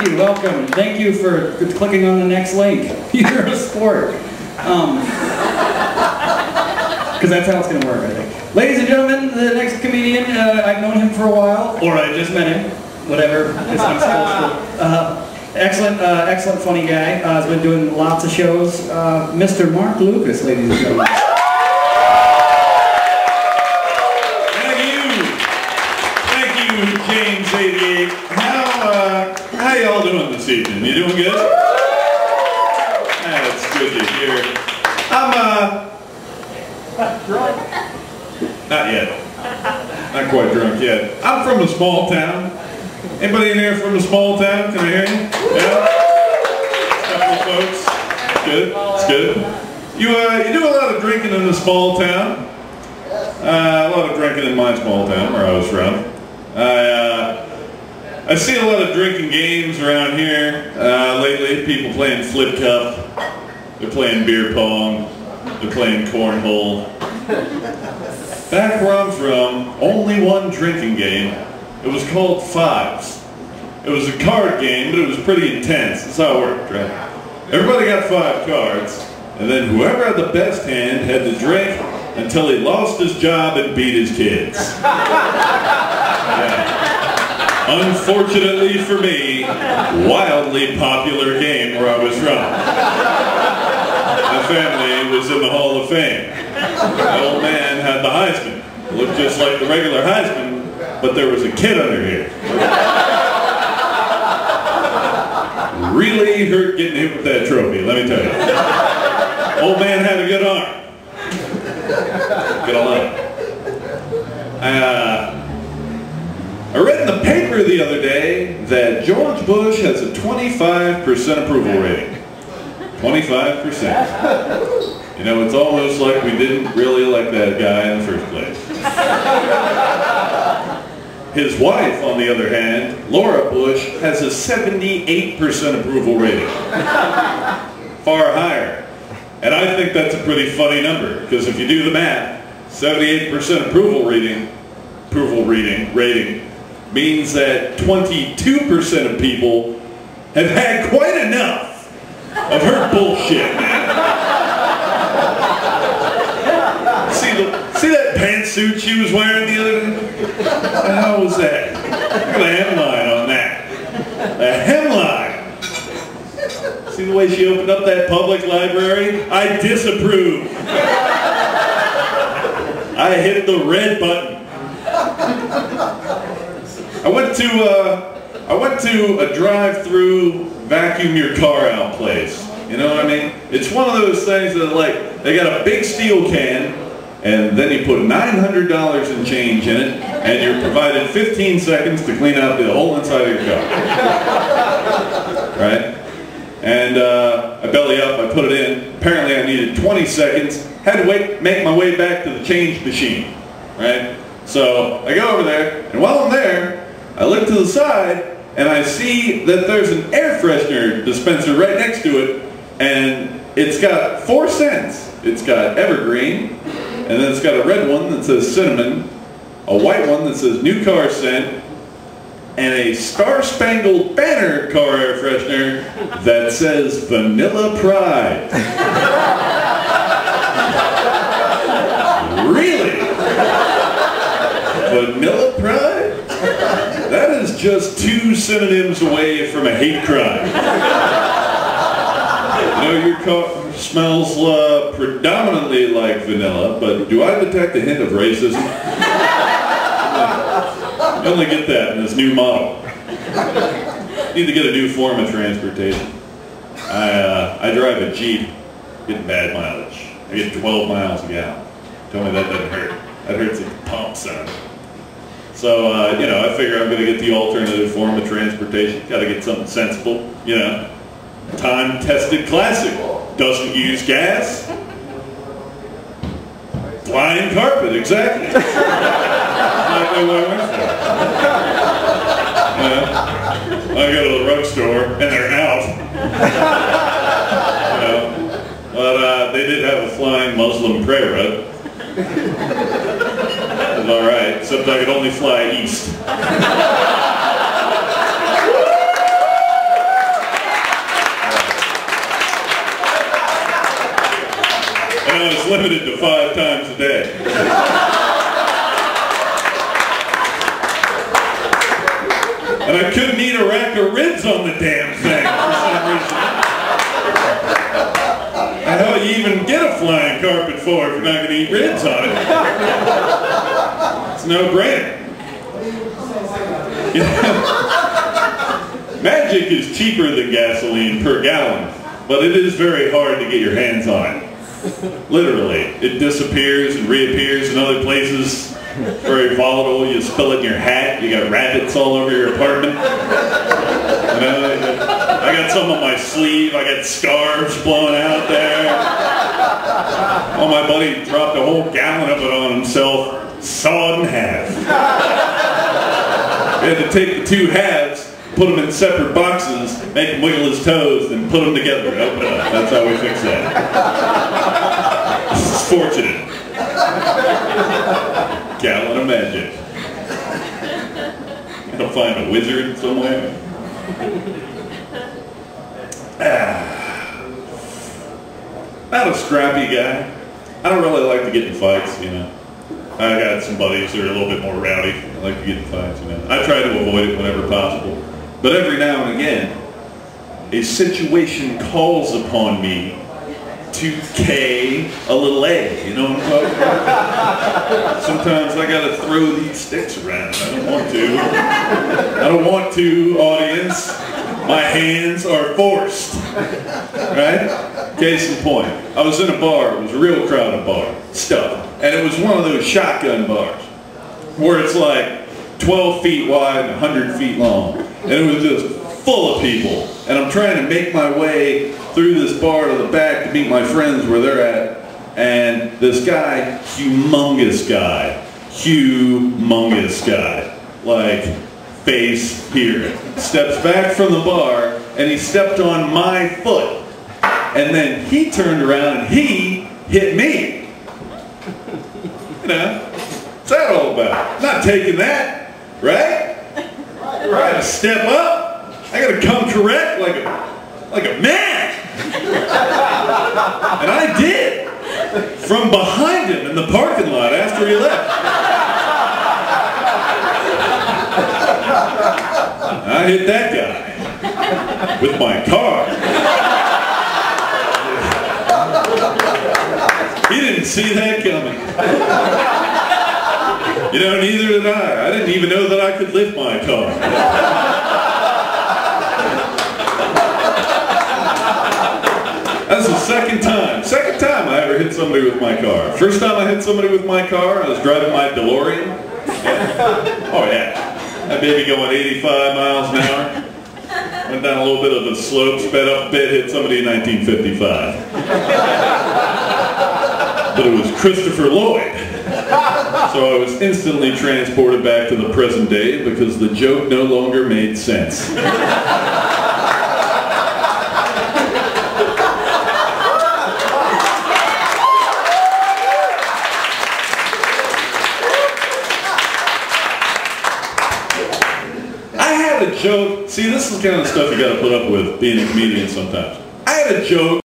Thank you, welcome. Thank you for clicking on the next link. You're a sport. Because that's how it's going to work, I think. Ladies and gentlemen, the next comedian, I've known him for a while, or I just met him, whatever. I'm supposed to. Excellent funny guy. Has been doing lots of shows. Mr. Mark Lucas, ladies and gentlemen. Thank you, James 88. How y'all doing this evening? You doing good? That's good to hear. I'm drunk. not yet. Not quite drunk yet. I'm from a small town. Anybody in here from a small town? Can I hear you? Yeah? A couple of folks. Good. It's good. You do a lot of drinking in a small town. A lot of drinking in my small town where I was from. I see a lot of drinking games around here lately. People playing flip cup. They're playing beer pong. They're playing cornhole. Back where I'm from, only one drinking game. It was called Fives. It was a card game, but it was pretty intense. That's how it worked, right? Everybody got 5 cards, and then whoever had the best hand had to drink until he lost his job and beat his kids. Yeah. Unfortunately for me, wildly popular game where I was from. My family was in the Hall of Fame. The old man had the Heisman. It looked just like the regular Heisman, but there was a kid under here. Really hurt getting hit with that trophy, let me tell you. Old man had a good arm. Gotta love it. I read in the paper the other day that George Bush has a 25% approval rating. 25%. You know, it's almost like we didn't really like that guy in the first place. His wife, on the other hand, Laura Bush, has a 78% approval rating. Far higher. And I think that's a pretty funny number, because if you do the math, 78% approval rating means that 22% of people have had quite enough of her bullshit, man. See that pantsuit she was wearing the other day? What the hell was that? Look at the hemline on that. The hemline. See the way she opened up that public library? I disapprove. I hit the red button. I went to a drive-through vacuum your car out place. You know what I mean? It's one of those things that, like, they got a big steel can, and then you put $900 in change in it, and you're provided 15 seconds to clean out the whole inside of your car. Right? And I belly up, I put it in. Apparently I needed 20 seconds. Had to make my way back to the change machine. Right? So I go over there, and while I'm there, I look to the side, and I see that there's an air freshener dispenser right next to it, and it's got 4 scents. It's got evergreen, and then it's got a red one that says cinnamon, a white one that says new car scent, and a star-spangled banner car air freshener that says vanilla pride. Really? Vanilla pride? That is just 2 synonyms away from a hate crime. You know, your car smells predominantly like vanilla, but do I detect a hint of racism? I only get that in this new model. Need to get a new form of transportation. I drive a Jeep, getting bad mileage. I get 12 miles a gallon. Tell me that doesn't hurt. That hurts at the pump, son. So, you know, I figure I'm going to get the alternative form of transportation. Got to get something sensible, you know. Time-tested classic. Doesn't use gas. Flying carpet, exactly. Exactly what I went for. I go to the drugstore, and they're out. You know, but they did have a flying Muslim prayer rug. It was alright, except I could only fly east. and I was limited to 5 times a day. And I couldn't eat a rack of ribs on the damn thing for some reason. How do you even get a flying carpet for if you're not going to eat ribs on it? It's no brainer. Magic is cheaper than gasoline per gallon, but it is very hard to get your hands on it. Literally. It disappears and reappears in other places. It's very volatile. You spill it in your hat. You got rabbits all over your apartment. You know, I got some on my sleeve. I got scarves blowing out there. Oh, my buddy dropped a whole gallon of it on himself, sawed in half. We had to take the 2 halves, put them in separate boxes, make him wiggle his toes, then put them together and open it up. That's how we fix that. It's fortunate. Gallon of magic. Gotta find a wizard somewhere. Not a scrappy guy. I don't really like to get in fights, you know. I got some buddies that are a little bit more rowdy. I like to get in fights, you know. I try to avoid it whenever possible. But every now and again, a situation calls upon me to K a little A, you know what I'm talking about? Sometimes I gotta throw these sticks around. I don't want to. I don't want to, audience. My hands are forced. Right? Case in point. I was in a bar. It was a real crowded bar. Stuff. And it was one of those shotgun bars where it's like 12 feet wide and 100 feet long. And it was just full of people. And I'm trying to make my way through this bar to the back to meet my friends where they're at. And this guy, humongous guy, like face here, steps back from the bar and he stepped on my foot. And then he turned around and he hit me. You know, what's that all about? I'm not taking that, right? I gotta step up. I gotta come correct like a man. And I did. From behind him in the parking lot after he left. I hit that guy with my car. He didn't see that coming. You know, neither did I. I didn't even know that I could lift my car. That's the second time I ever hit somebody with my car. First time I hit somebody with my car, I was driving my DeLorean. Yeah. Oh yeah. That baby going 85 miles an hour. Went down a little bit of a slope, sped up a bit, hit somebody in 1955. But it was Christopher Lloyd. So I was instantly transported back to the present day because the joke no longer made sense. I had a joke. See, this is the kind of stuff you got to put up with being a comedian sometimes. I had a joke